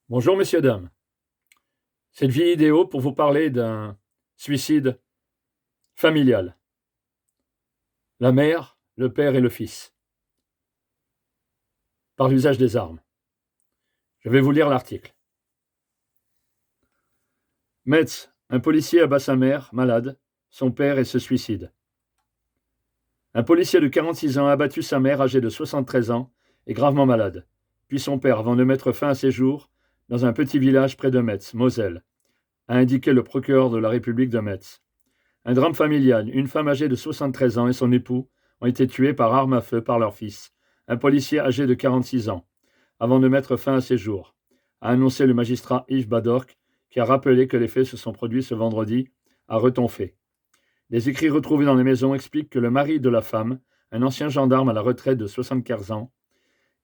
Bonjour messieurs, dames. Cette vidéo pour vous parler d'un suicide familial. La mère, le père et le fils. Par l'usage des armes. Je vais vous lire l'article. Metz, un policier abat sa mère, malade, son père et se suicide. Un policier de 46 ans a abattu sa mère âgée de 73 ans et gravement malade, puis son père avant de mettre fin à ses jours dans un petit village près de Metz, Moselle, a indiqué le procureur de la République de Metz. Un drame familial, une femme âgée de 73 ans et son époux ont été tués par arme à feu par leur fils, un policier âgé de 46 ans, avant de mettre fin à ses jours, a annoncé le magistrat Yves Badorc, qui a rappelé que les faits se sont produits ce vendredi à Retonfé. Les écrits retrouvés dans les maisons expliquent que le mari de la femme, un ancien gendarme à la retraite de 75 ans,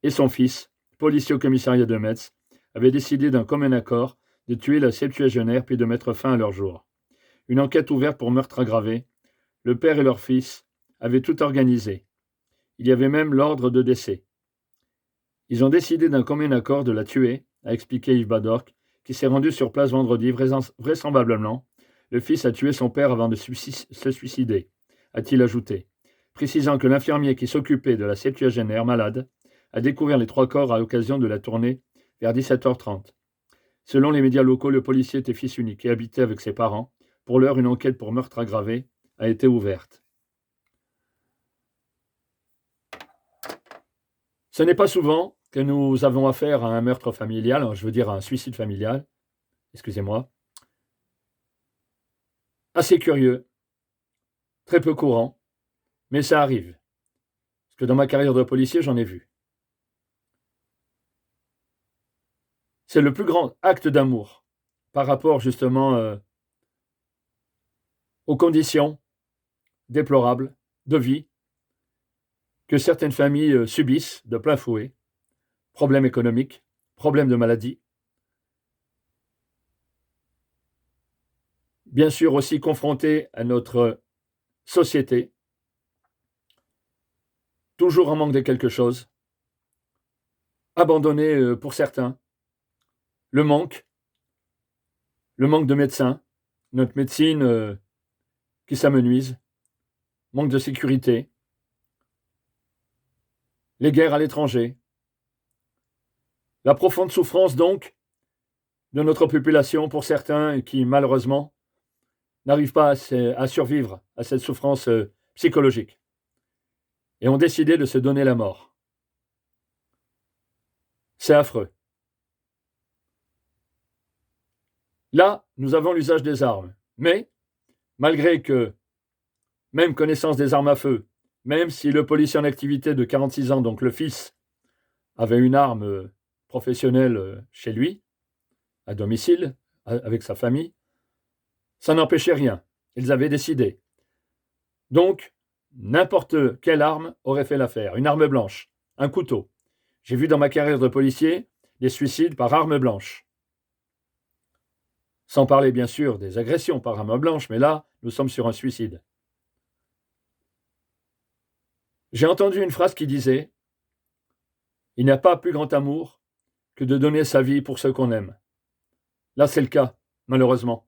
et son fils, policier au commissariat de Metz, avaient décidé d'un commun accord de tuer la septuagénaire puis de mettre fin à leur jour. Une enquête ouverte pour meurtre aggravé. Le père et leur fils avaient tout organisé. Il y avait même l'ordre de décès. Ils ont décidé d'un commun accord de la tuer, a expliqué Yves Badorc, qui s'est rendu sur place vendredi. Vraisemblablement, le fils a tué son père avant de se suicider, a-t-il ajouté, précisant que l'infirmier qui s'occupait de la septuagénaire malade a découvert les 3 corps à l'occasion de la tournée vers 17h30. Selon les médias locaux, le policier était fils unique et habitait avec ses parents. Pour l'heure, une enquête pour meurtre aggravé a été ouverte. Ce n'est pas souvent que nous avons affaire à un meurtre familial, je veux dire à un suicide familial, excusez-moi. Assez curieux, très peu courant, mais ça arrive. Parce que dans ma carrière de policier, j'en ai vu. C'est le plus grand acte d'amour par rapport justement aux conditions déplorables de vie que certaines familles subissent de plein fouet. Problèmes économiques, problèmes de maladie. Bien sûr aussi confrontés à notre société, toujours en manque de quelque chose, abandonnés pour certains, le manque de médecins, notre médecine qui s'amenuise, manque de sécurité, les guerres à l'étranger, la profonde souffrance donc de notre population pour certains qui malheureusement n'arrivent pas à survivre à cette souffrance psychologique et ont décidé de se donner la mort. C'est affreux. Là, nous avons l'usage des armes, mais malgré que, même connaissance des armes à feu, même si le policier en activité de 46 ans, donc le fils, avait une arme professionnelle chez lui, à domicile, avec sa famille, ça n'empêchait rien. Ils avaient décidé. Donc, n'importe quelle arme aurait fait l'affaire. Une arme blanche, un couteau. J'ai vu dans ma carrière de policier des suicides par arme blanche. Sans parler bien sûr des agressions par arme blanche, mais là, nous sommes sur un suicide. J'ai entendu une phrase qui disait « Il n'y a pas plus grand amour que de donner sa vie pour ceux qu'on aime ». Là, c'est le cas, malheureusement.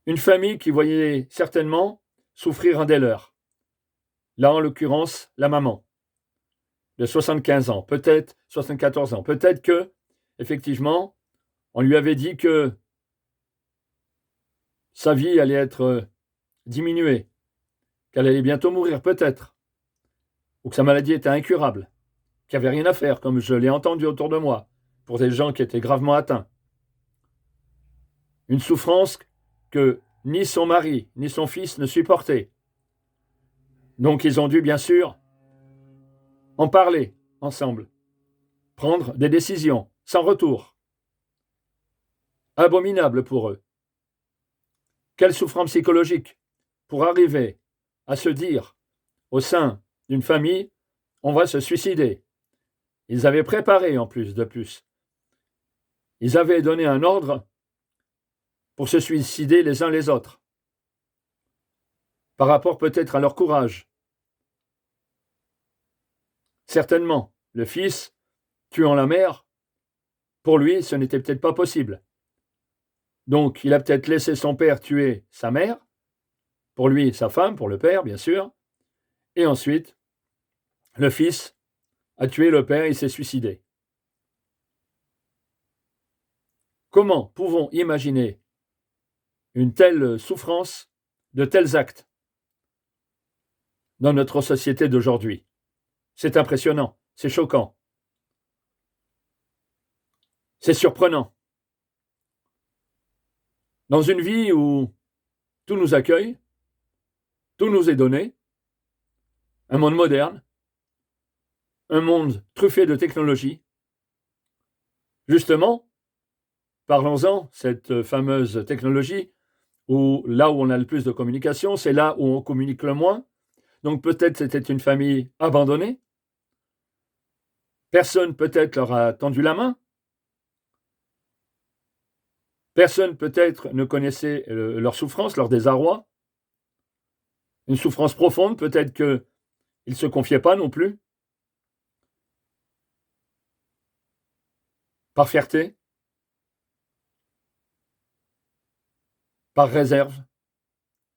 Une famille qui voyait certainement souffrir un des leurs. Là, en l'occurrence, la maman, de 75 ans, peut-être 74 ans. Peut-être que, effectivement, on lui avait dit que sa vie allait être diminuée, qu'elle allait bientôt mourir, peut-être, ou que sa maladie était incurable, qu'il n'y avait rien à faire, comme je l'ai entendu autour de moi, pour des gens qui étaient gravement atteints. Une souffrance que ni son mari, ni son fils ne supportaient. Donc ils ont dû, bien sûr, en parler ensemble, prendre des décisions, sans retour. Abominable pour eux. Quelle souffrance psychologique pour arriver à se dire, au sein d'une famille, on va se suicider. Ils avaient préparé en plus de plus. Ils avaient donné un ordre pour se suicider les uns les autres, par rapport peut-être à leur courage. Certainement, le fils, tuant la mère, Pour lui, ce n'était peut-être pas possible. Donc, il a peut-être laissé son père tuer sa mère, pour lui, sa femme, pour le père, bien sûr, et ensuite, le fils a tué le père et il s'est suicidé. Comment pouvons imaginer une telle souffrance, de tels actes dans notre société d'aujourd'hui? C'est impressionnant, c'est choquant, c'est surprenant. Dans une vie où tout nous accueille, tout nous est donné, un monde moderne, un monde truffé de technologie, justement, parlons-en, cette fameuse technologie, où là où on a le plus de communication, c'est là où on communique le moins. Donc peut-être c'était une famille abandonnée. Personne peut-être leur a tendu la main. Personne peut-être ne connaissait leur souffrance, leur désarroi. Une souffrance profonde, peut-être qu'ils ne se confiaient pas non plus. Par fierté, par réserve,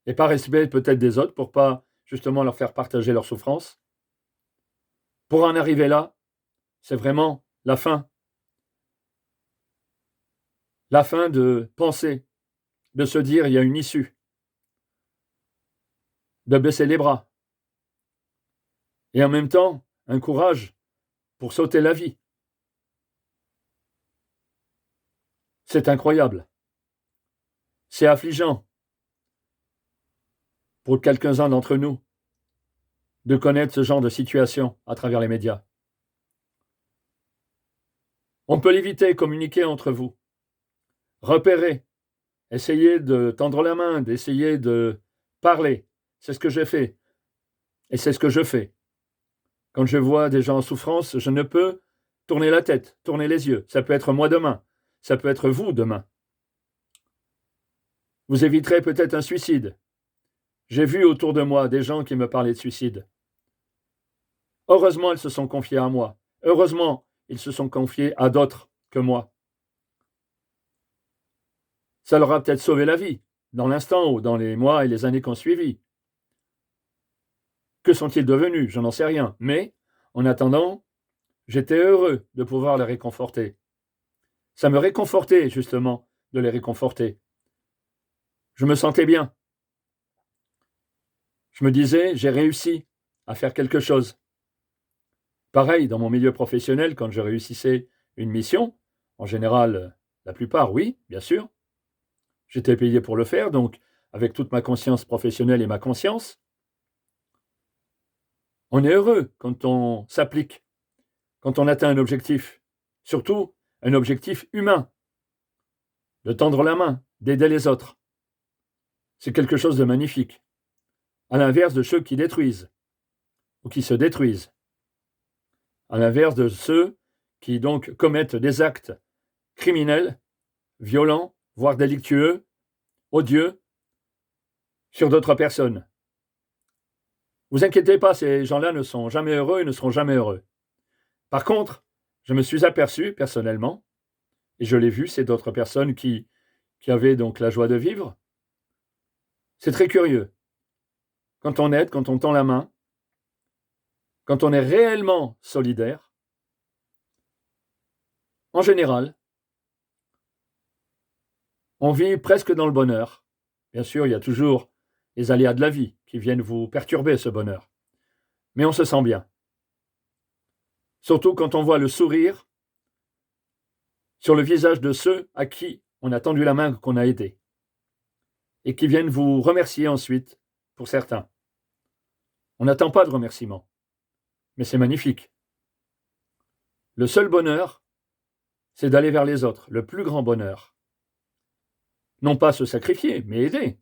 et par respect peut-être des autres pour pas justement leur faire partager leur souffrance. Pour en arriver là, c'est vraiment la fin. La fin de penser, de se dire il y a une issue, de baisser les bras. Et en même temps, un courage pour sauter la vie. C'est incroyable. C'est affligeant pour quelques-uns d'entre nous de connaître ce genre de situation à travers les médias. On peut l'éviter, communiquer entre vous, repérer, essayer de tendre la main, d'essayer de parler. C'est ce que j'ai fait. Et c'est ce que je fais. Quand je vois des gens en souffrance, je ne peux tourner la tête, tourner les yeux. Ça peut être moi demain. Ça peut être vous demain. Vous éviterez peut-être un suicide. J'ai vu autour de moi des gens qui me parlaient de suicide. Heureusement, ils se sont confiés à moi. Heureusement, ils se sont confiés à d'autres que moi. Ça leur a peut-être sauvé la vie, dans l'instant ou dans les mois et les années qui ont suivi. Que sont-ils devenus? Je n'en sais rien. Mais, en attendant, j'étais heureux de pouvoir les réconforter. Ça me réconfortait, justement, de les réconforter. Je me sentais bien. Je me disais, j'ai réussi à faire quelque chose. Pareil, dans mon milieu professionnel, quand je réussissais une mission, en général, la plupart, oui, bien sûr, j'étais payé pour le faire, donc avec toute ma conscience professionnelle et ma conscience, on est heureux quand on s'applique, quand on atteint un objectif, surtout un objectif humain, de tendre la main, d'aider les autres. C'est quelque chose de magnifique, à l'inverse de ceux qui détruisent ou qui se détruisent, à l'inverse de ceux qui donc commettent des actes criminels, violents, voire délictueux, odieux, sur d'autres personnes. Vous inquiétez pas, ces gens-là ne sont jamais heureux et ne seront jamais heureux. Par contre, je me suis aperçu personnellement, et je l'ai vu, c'est d'autres personnes qui avaient donc la joie de vivre. C'est très curieux. Quand on aide, quand on tend la main, quand on est réellement solidaire, en général, on vit presque dans le bonheur. Bien sûr, il y a toujours les aléas de la vie qui viennent vous perturber ce bonheur. Mais on se sent bien. Surtout quand on voit le sourire sur le visage de ceux à qui on a tendu la main qu'on a aidé et qui viennent vous remercier ensuite, pour certains. On n'attend pas de remerciements, mais c'est magnifique. Le seul bonheur, c'est d'aller vers les autres, le plus grand bonheur. Non pas se sacrifier, mais aider.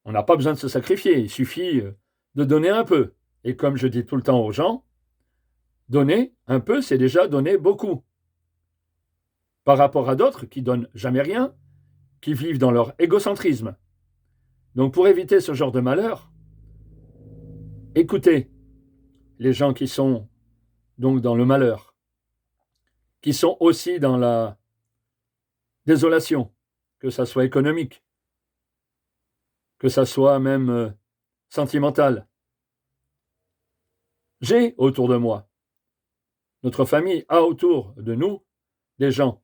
On n'a pas besoin de se sacrifier, il suffit de donner un peu. Et comme je dis tout le temps aux gens, donner un peu, c'est déjà donner beaucoup. Par rapport à d'autres qui donnent jamais rien, qui vivent dans leur égocentrisme. Donc pour éviter ce genre de malheur, écoutez les gens qui sont donc dans le malheur, qui sont aussi dans la désolation, que ça soit économique, que ça soit même sentimental. J'ai autour de moi, notre famille a autour de nous des gens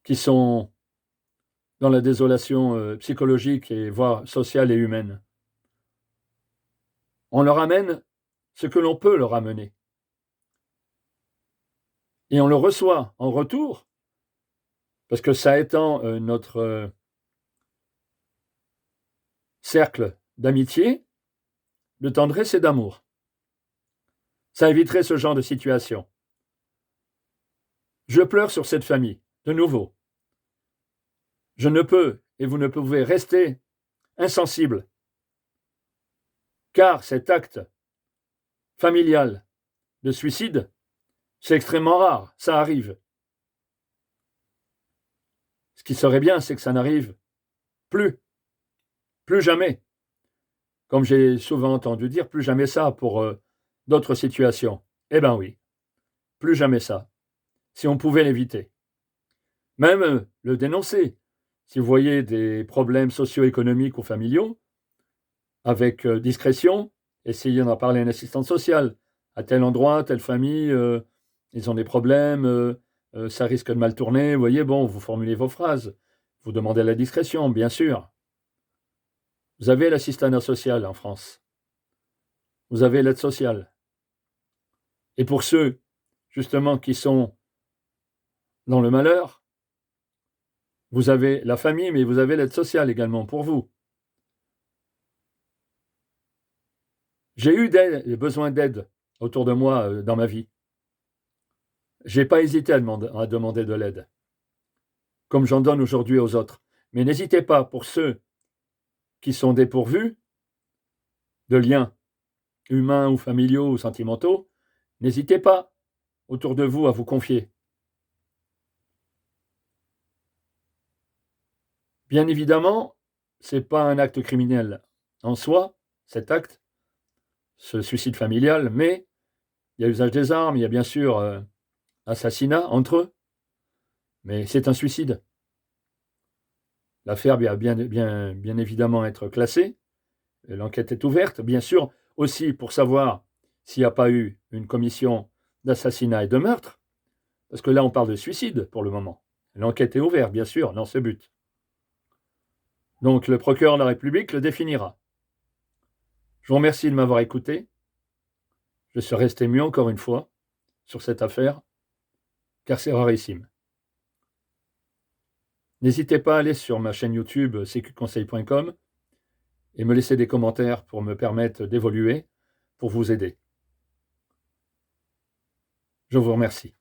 qui sont dans la désolation psychologique et voire sociale et humaine. On leur amène ce que l'on peut leur amener. Et on le reçoit en retour, parce que ça étend notre cercle d'amitié, de tendresse et d'amour. Ça éviterait ce genre de situation. Je pleure sur cette famille, de nouveau. Je ne peux, et vous ne pouvez rester insensible, car cet acte familial de suicide, c'est extrêmement rare, ça arrive. Ce qui serait bien, c'est que ça n'arrive plus jamais. Comme j'ai souvent entendu dire, plus jamais ça pour d'autres situations. Eh bien oui, plus jamais ça, si on pouvait l'éviter. Même le dénoncer. Si vous voyez des problèmes socio-économiques ou familiaux, avec discrétion, essayez d'en parler à une assistante sociale. À tel endroit, telle famille, ils ont des problèmes, ça risque de mal tourner. Vous voyez, bon, vous formulez vos phrases. Vous demandez la discrétion, bien sûr. Vous avez l'assistanat social en France. Vous avez l'aide sociale. Et pour ceux, justement, qui sont dans le malheur, vous avez la famille, mais vous avez l'aide sociale également pour vous. J'ai eu besoin d'aide autour de moi dans ma vie. Je n'ai pas hésité à demander de l'aide, comme j'en donne aujourd'hui aux autres. Mais n'hésitez pas, pour ceux qui sont dépourvus de liens humains ou familiaux ou sentimentaux, n'hésitez pas autour de vous à vous confier. Bien évidemment, ce n'est pas un acte criminel en soi, cet acte, ce suicide familial, mais il y a usage des armes, il y a bien sûr assassinat entre eux, mais c'est un suicide. L'affaire va bien évidemment être classée, l'enquête est ouverte, bien sûr, aussi pour savoir s'il n'y a pas eu une commission d'assassinat et de meurtre, parce que là on parle de suicide pour le moment. L'enquête est ouverte, bien sûr, dans ce but. Donc le procureur de la République le définira. Je vous remercie de m'avoir écouté. Je suis resté muet encore une fois sur cette affaire, car c'est rarissime. N'hésitez pas à aller sur ma chaîne YouTube cqconseil.com et me laisser des commentaires pour me permettre d'évoluer, pour vous aider. Je vous remercie.